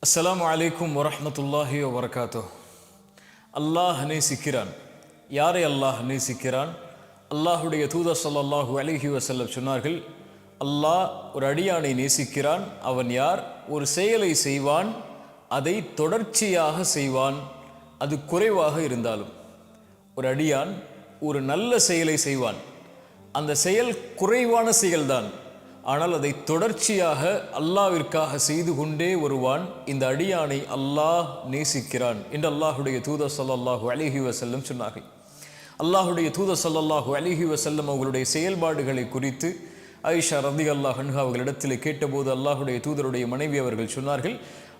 அஸ்ஸலாமு அலைக்கும் வரஹ்மத்துல்லாஹி வபரகாத்துஹ். அல்லாஹ் நேசிக்கிறான். யாரை அல்லாஹ் நேசிக்கிறான்? அல்லாஹுடைய தூதர் ஸல்லல்லாஹு அலைஹி வஸல்லம் சொன்னார்கள், அல்லாஹ் ஒரு அடியானை நேசிக்கிறான். அவன் யார்? ஒரு செயலை செய்வான், அதை தொடர்ச்சியாக செய்வான், அது குறைவாக இருந்தாலும். ஒரு அடியான் ஒரு நல்ல செயலை செய்வான், அந்த செயல் குறைவான செயல்தான், ஆனால் அதை தொடர்ச்சியாக அல்லாஹ்விற்காக செய்து கொண்டே வருவான். இந்த அடியானை அல்லாஹ் நேசிக்கிறான் என்று அல்லாஹுடைய தூதர் ஸல்லல்லாஹு அலைஹி வஸல்லம் சொன்னார்கள். அல்லாஹுடைய தூதர் ஸல்லல்லாஹு அலைஹி வஸல்லம் அவர்களுடைய செயல்பாடுகளை குறித்து ஆயிஷா ரலியல்லாஹு அன்ஹா அவர்களிடத்தில் கேட்டபோது அல்லாஹுடைய தூதருடைய மனைவி அவர்கள் சொன்னார்கள்,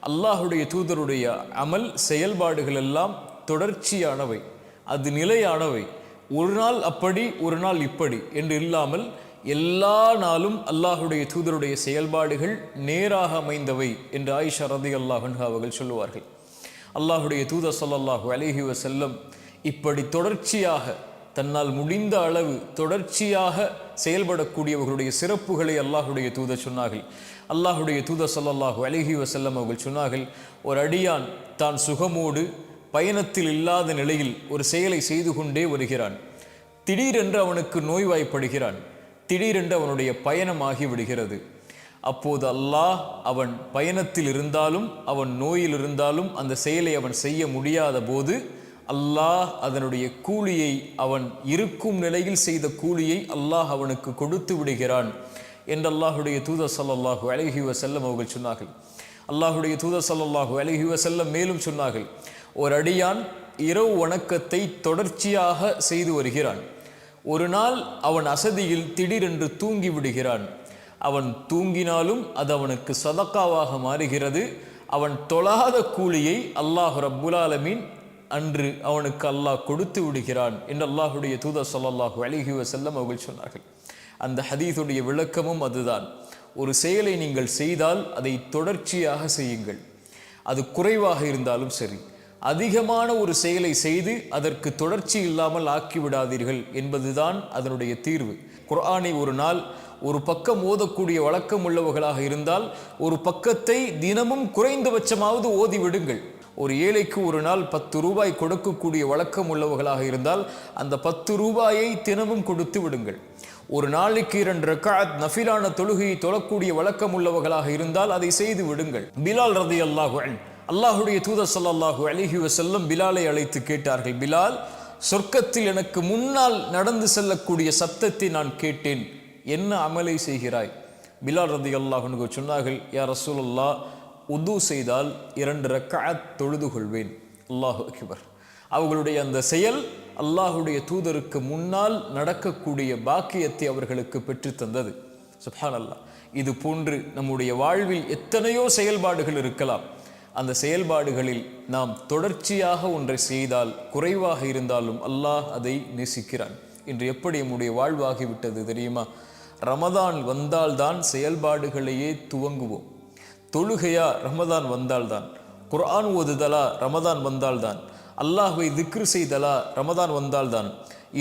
அல்லாஹுடைய தூதருடைய அமல் செயல்பாடுகள் எல்லாம் தொடர்ச்சியானவை, அது நிலையானவை, ஒரு நாள் அப்படி ஒரு நாள் இப்படி என்று இல்லாமல் எல்லா நாளும் அல்லாஹுடைய தூதருடைய செயல்பாடுகள் நேராக அமைந்தவை என்று ஆயிஷா ரலியல்லாஹு அன்ஹா அவர்கள் சொல்லுவார்கள். அல்லாஹுடைய தூதர் ஸல்லல்லாஹு அலைஹி வஸல்லம் இப்படி தொடர்ச்சியாக தன்னால் முடிந்த அளவு தொடர்ச்சியாக செயல்படக்கூடியவர்களுடைய சிறப்புகளை அல்லாஹுடைய தூதர் சொன்னார்கள். அல்லாஹுடைய தூதர் ஸல்லல்லாஹு அலைஹி வஸல்லம் அவர்கள் சொன்னார்கள், ஒரு அடியான் தான் சுகமோடு பயணத்தில் இல்லாத நிலையில் ஒரு செயலை செய்து கொண்டே வருகிறான். திடீரென்று அவனுக்கு நோய்வாய்ப்படுகிறான், திடீரென்று அவனுடைய பயணமாகி விடுகிறது. அப்போது அல்லாஹ் அவன் பயணத்தில் இருந்தாலும் அவன் நோயில் இருந்தாலும் அந்த செயலை அவன் செய்ய முடியாத போது அல்லாஹ் அதனுடைய கூலியை, அவன் இருக்கும் நிலையில் செய்த கூலியை அல்லாஹ் அவனுக்கு கொடுத்து விடுகிறான் என்று அல்லாஹுடைய தூதர் ஸல்லல்லாஹு அலைஹி வஸல்லம் அவர்கள் சொன்னார்கள். அல்லாஹுடைய தூதர் ஸல்லல்லாஹு அலைஹி வஸல்லம் மேலும் சொன்னார்கள், ஒரு அடியான் இரவு வணக்கத்தை தொடர்ச்சியாக செய்து வருகிறான். ஒரு நாள் அவன் அசதியில் திடீரென்று தூங்கி விடுகிறான். அவன் தூங்கினாலும் அது அவனுக்கு சதக்காவாக மாறுகிறது. அவன் தொழாத கூலியை அல்லாஹ் ரப்புல் ஆலமீன் அன்று அவனுக்கு அல்லாஹ் கொடுத்து விடுகிறான் என்று அல்லாஹுடைய தூதர் ஸல்லல்லாஹு அலைஹி வஸல்லம் அவர்கள் சொன்னார்கள். அந்த ஹதீஸுடைய விளக்கமும் அதுதான். ஒரு செயலை நீங்கள் செய்தால் அதை தொடர்ச்சியாக செய்யுங்கள், அது குறைவாக இருந்தாலும் சரி. அதிகமான ஒரு செயலை செய்து அதற்கு தொடர்ச்சி இல்லாமல் ஆக்கிவிடாதீர்கள் என்பதுதான் அதனுடைய தீர்வு. குர்ஆனை ஒரு நாள் ஒரு பக்கம் ஓதக்கூடிய வழக்கம் உள்ளவர்களாக இருந்தால் ஒரு பக்கத்தை தினமும் குறைந்தபட்சமாவது ஓதிவிடுங்கள். ஒரு ஏழைக்கு ஒரு நாள் 10 ரூபாய் கொடுக்கக்கூடிய வழக்கம் உள்ளவர்களாக இருந்தால் அந்த 10 ரூபாயை தினமும் கொடுத்து விடுங்கள். ஒரு நாளைக்கு 2 ரக்அத் நஃபிலான தொழுகையை தொழக்கூடிய வழக்கம் உள்ளவர்களாக இருந்தால் அதை செய்து விடுங்கள். பிலால் ரலியல்லாஹு அன்ஹு, அல்லாஹுடைய தூதர் ஸல்லல்லாஹு அலைஹி வஸல்லம் பிலாலை அழைத்து கேட்டார்கள், பிலால், சொர்க்கத்தில் எனக்கு முன்னால் நடந்து செல்லக்கூடிய சப்தத்தை நான் கேட்டேன், என்ன அமலை செய்கிறாய்? பிலால் ரலியல்லாஹு அன்ஹு சொன்னார்கள், யா ரசூலல்லாஹ், உது செய்தால் 2 ரக்அத் தொழுது கொள்வேன். அல்லாஹு அக்பர். அவர்களுடைய அந்த செயல் அல்லாஹுடைய தூதருக்கு முன்னால் நடக்கக்கூடிய பாக்கியத்தை அவர்களுக்கு பெற்று தந்தது. சுப்ஹானல்லாஹ். இது போன்று நம்முடைய வாழ்வில் எத்தனையோ செயல்பாடுகள் இருக்கலாம். அந்த செயல்பாடுகளில் நாம் தொடர்ச்சியாக ஒன்றை செய்தால் குறைவாக இருந்தாலும் அல்லாஹ் அதை நேசிக்கிறான். இன்று எப்படி நம்முடைய வாழ்வாகிவிட்டது தெரியுமா? ரமதான் வந்தால்தான் செயல்பாடுகளையே துவங்குவோம். தொழுகையா? ரமதான் வந்தால்தான். குர்ஆன் ஓதுதலா? ரமதான் வந்தால்தான். அல்லாஹ்வை திக்ர் செய்தலா? ரமதான் வந்தால்தான்.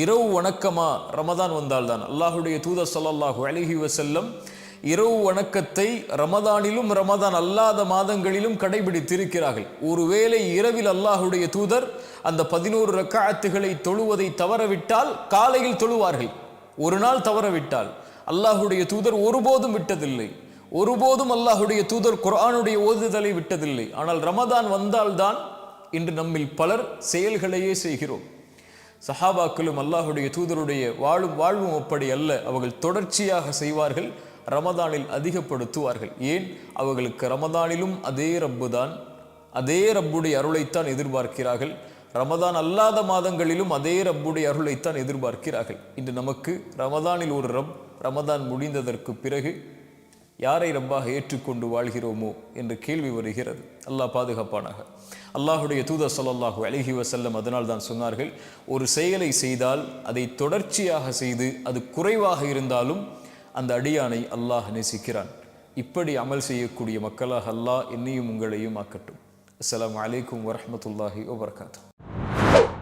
இரவு வணக்கமா? ரமதான் வந்தால்தான். அல்லாஹுடைய தூதர் ஸல்லல்லாஹு அலைஹி வஸல்லம் இரவு வணக்கத்தை ரமதானிலும் ரமதான் அல்லாத மாதங்களிலும் கடைபிடித்திருக்கிறார்கள். ஒருவேளை இரவில் அல்லாஹுடைய தூதர் அந்த 11 ரக்அத்துகளை தொழுவதை தவறவிட்டால் காலையில் தொழுவார்கள். ஒரு நாள் தவறவிட்டால் அல்லாஹுடைய தூதர் ஒருபோதும் விட்டதில்லை. ஒருபோதும் அல்லாஹுடைய தூதர் குர்ஆனுடைய ஓதுதலை விட்டதில்லை. ஆனால் ரமதான் வந்தால்தான் இன்று நம்மில் பலர் செயல்களையே செய்கிறோம். சஹாபாக்களும் அல்லாஹுடைய தூதருடைய வாழ்வும் அப்படி அல்ல. அவர்கள் தொடர்ச்சியாக செய்வார்கள், ரமதானில் அதிகப்படுத்துவார்கள். ஏன்? அவர்களுக்கு ரமதானிலும் அதே ரப்பு தான், அதே ரப்புடைய அருளைத்தான் எதிர்பார்க்கிறார்கள். ரமதான் அல்லாத மாதங்களிலும் அதே ரப்புடைய அருளைத்தான் எதிர்பார்க்கிறார்கள். இன்று நமக்கு ரமதானில் ஒரு ரப், ரமதான் முடிந்ததற்கு பிறகு யாரை ரப்பாக ஏற்றுக்கொண்டு வாழ்கிறோமோ என்ற கேள்வி வருகிறது. அல்லாஹ் பாதுகாப்பானாக. அல்லாஹுடைய தூதர் ஸல்லல்லாஹு அலைஹி வஸல்லம் அதனால் தான் சொன்னார்கள், ஒரு செயலை செய்தால் அதை தொடர்ச்சியாக செய்து அது குறைவாக இருந்தாலும் அந்த அடியானை அல்லாஹ் நேசிக்கிறான். இப்படி அமல் செய்யக்கூடிய மக்களாக அல்லாஹ் என்னையும் உங்களையும் ஆக்கட்டும். அஸ்ஸலாமு அலைக்கும் வரஹ்மத்துல்லாஹி வபரகாத்துஹு.